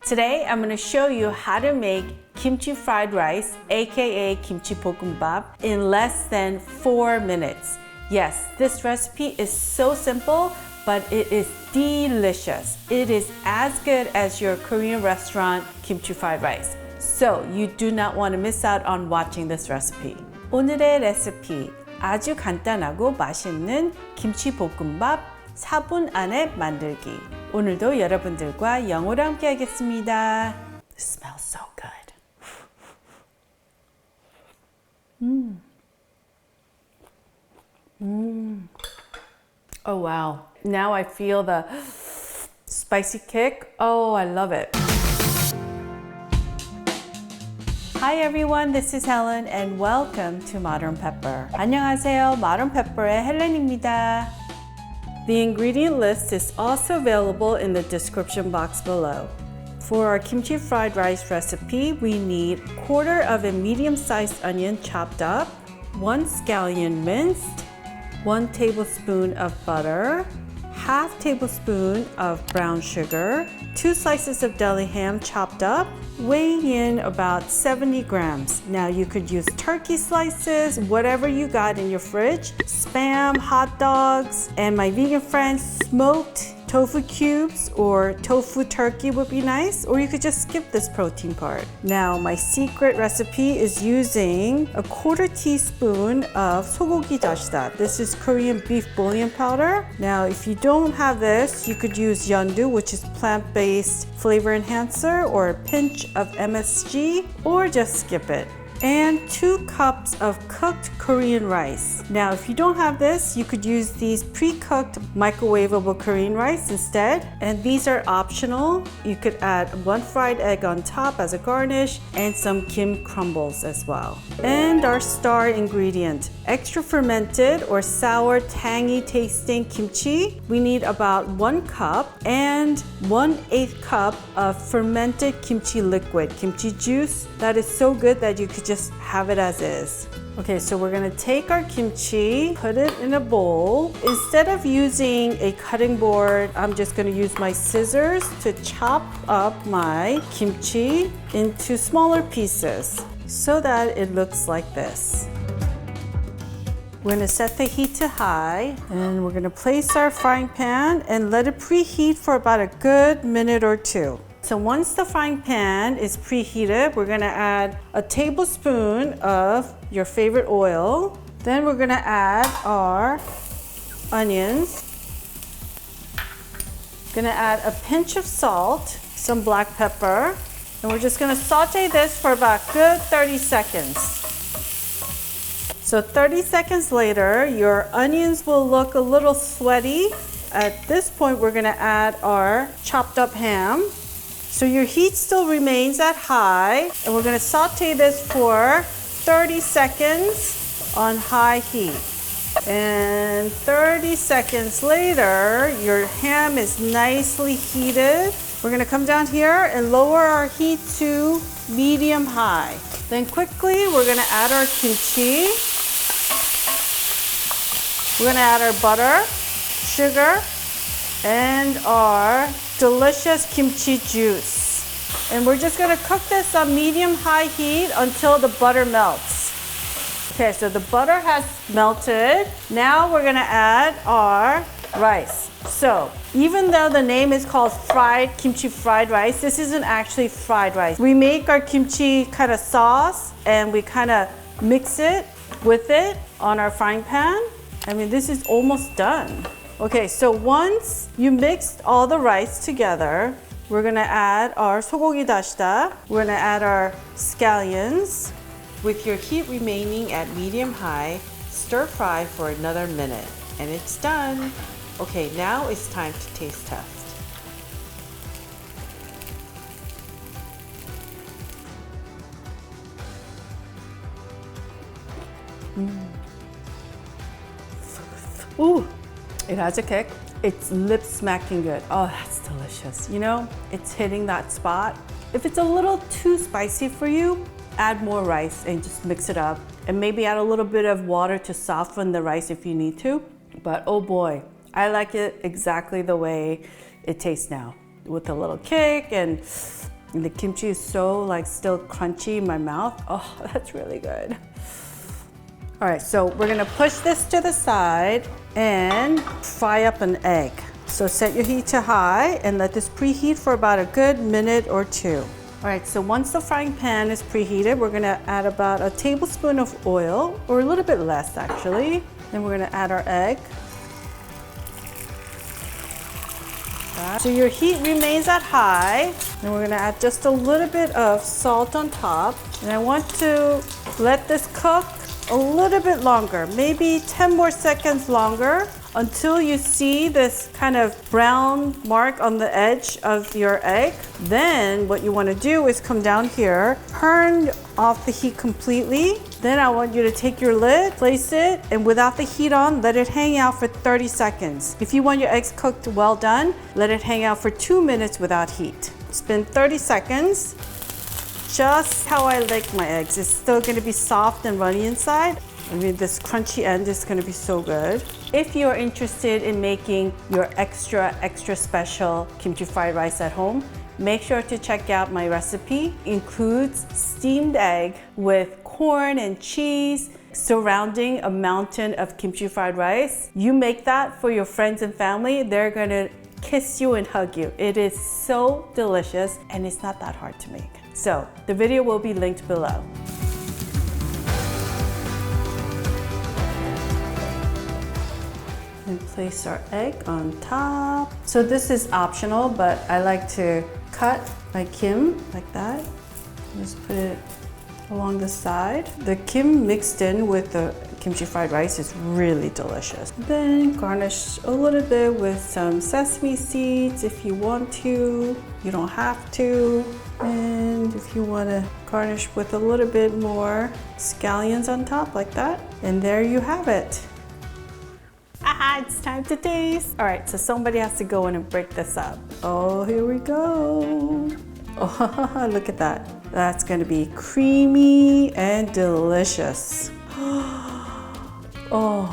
Today, I'm going to show you how to make kimchi fried rice, aka kimchi bokkeumbap, in less than 4 minutes. Yes, this recipe is so simple, but it is delicious. It is as good as your Korean restaurant kimchi fried rice. So you do not want to miss out on watching this recipe. 오늘의 레시피, 아주 간단하고 맛있는 김치 볶음밥 4분 안에 만들기. 오늘도 여러분들과 영어로 함께 하겠습니다. It smells so good. Oh wow. Now I feel the spicy kick. Oh, I love it. Hi everyone, this is Helen and welcome to Modern Pepper. 안녕하세요, Modern Pepper의 헬렌입니다. The ingredient list is also available in the description box below. For our kimchi fried rice recipe, we need 1/4 of a medium-sized onion chopped up, 1 scallion minced, 1 tablespoon of butter, 1/2 tablespoon of brown sugar, 2 slices of deli ham chopped up, weighing in about 70 grams. Now you could use turkey slices, whatever you got in your fridge, Spam, hot dogs, and my vegan friends, smoked tofu cubes or tofu turkey would be nice, or you could just skip this protein part. Now my secret recipe is using a 1/4 teaspoon of sogogi dashida. This is Korean beef bouillon powder. Now if you don't have this, you could use yeondu, which is plant-based flavor enhancer, or a pinch of MSG, or just skip it. And 2 cups of cooked Korean rice. Now, if you don't have this, you could use these pre-cooked microwavable Korean rice instead. And these are optional. You could add 1 fried egg on top as a garnish and some kim crumbles as well. And our star ingredient, extra fermented or sour, tangy tasting kimchi. We need about 1 cup and 1/8 cup of fermented kimchi liquid, kimchi juice. That is so good that you could just have it as is. Okay, so we're gonna take our kimchi, put it in a bowl. Instead of using a cutting board, I'm just gonna use my scissors to chop up my kimchi into smaller pieces so that it looks like this. We're gonna set the heat to high and we're gonna place our frying pan and let it preheat for about a good minute or 2. So once the frying pan is preheated, we're gonna add a tablespoon of your favorite oil. Then we're gonna add our onions. Gonna add a pinch of salt, some black pepper, and we're just gonna saute this for about good 30 seconds. So 30 seconds later, your onions will look a little sweaty. At this point, we're gonna add our chopped up ham. So your heat still remains at high, and we're gonna saute this for 30 seconds on high heat. And 30 seconds later, your ham is nicely heated. We're gonna come down here and lower our heat to medium high. Then quickly, we're gonna add our kimchi. We're gonna add our butter, sugar, and our delicious kimchi juice. And we're just gonna cook this on medium-high heat until the butter melts. Okay, so the butter has melted. Now we're gonna add our rice. So even though the name is called fried kimchi fried rice, this isn't actually fried rice. We make our kimchi kind of sauce and we kind of mix it with it on our frying pan. I mean, this is almost done. Okay, so once you mixed all the rice together, we're gonna add our sogogi dashida. We're gonna add our scallions. With your heat remaining at medium-high, stir fry for another minute, and it's done. Okay, now it's time to taste test. Ooh. It has a kick. It's lip smacking good. Oh, that's delicious. You know, it's hitting that spot. If it's a little too spicy for you, add more rice and just mix it up. And maybe add a little bit of water to soften the rice if you need to. But oh boy, I like it exactly the way it tastes now, with a little kick and And the kimchi is so like still crunchy in my mouth. Oh, that's really good. All right, so we're gonna push this to the side and fry up an egg. So set your heat to high and let this preheat for about a good minute or two. All right, so once the frying pan is preheated, we're gonna add about a tablespoon of oil, or a little bit less actually. Then we're gonna add our egg. So your heat remains at high. And we're gonna add just a little bit of salt on top. And I want to let this cook a little bit longer, maybe 10 more seconds longer, until you see this kind of brown mark on the edge of your egg. Then what you want to do is come down here, turn off the heat completely. Then I want you to take your lid, place it, and without the heat on, let it hang out for 30 seconds. If you want your eggs cooked well done, let it hang out for 2 minutes without heat. It's been 30 seconds. Just how I like my eggs. It's still gonna be soft and runny inside. I mean, this crunchy end is gonna be so good. If you're interested in making your extra special kimchi fried rice at home, make sure to check out my recipe. It includes steamed egg with corn and cheese surrounding a mountain of kimchi fried rice. You make that for your friends and family, they're gonna kiss you and hug you. It is so delicious and it's not that hard to make. So the video will be linked below. And place our egg on top. So this is optional, but I like to cut my kim like that. Just put it along the side. The kim mixed in with the kimchi fried rice is really delicious. Then garnish a little bit with some sesame seeds if you want to. You don't have to. And if you want to garnish with a little bit more scallions on top like that. And there you have it. Ah, it's time to taste. All right, so somebody has to go in and break this up. Oh, here we go. Oh, look at that. That's gonna be creamy and delicious. Oh,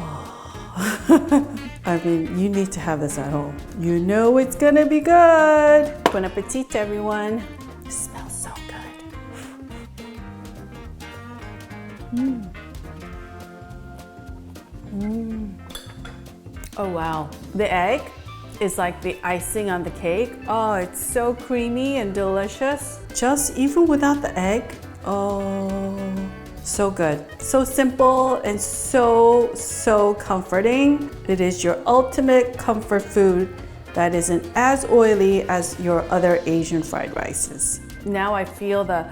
I mean, you need to have this at home. You know it's gonna be good. Bon appetit, everyone. It smells so good. Oh wow, the egg is like the icing on the cake. Oh, it's so creamy and delicious. Just even without the egg, oh, so good. So simple and so comforting. It is your ultimate comfort food that isn't as oily as your other Asian fried rices. Now I feel the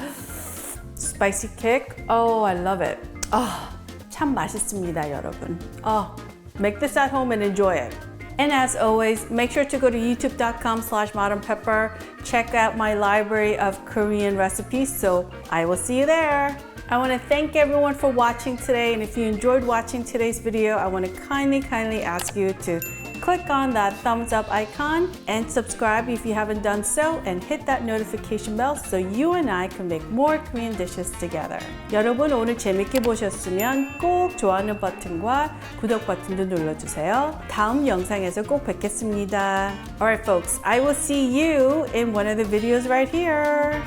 spicy kick. Oh, I love it. Oh, 참 맛있습니다, 여러분. Oh, make this at home and enjoy it. And as always, make sure to go to youtube.com/modernpepper. Check out my library of Korean recipes, so I will see you there. I want to thank everyone for watching today, and if you enjoyed watching today's video, I want to kindly ask you to click on that thumbs up icon and subscribe if you haven't done so, and hit that notification bell so you and I can make more Korean dishes together. 여러분 오늘 재밌게 보셨으면 꼭 좋아하는 버튼과 구독 버튼도 눌러주세요. 다음 영상에서 꼭 뵙겠습니다. Alright folks, I will see you in one of the videos right here.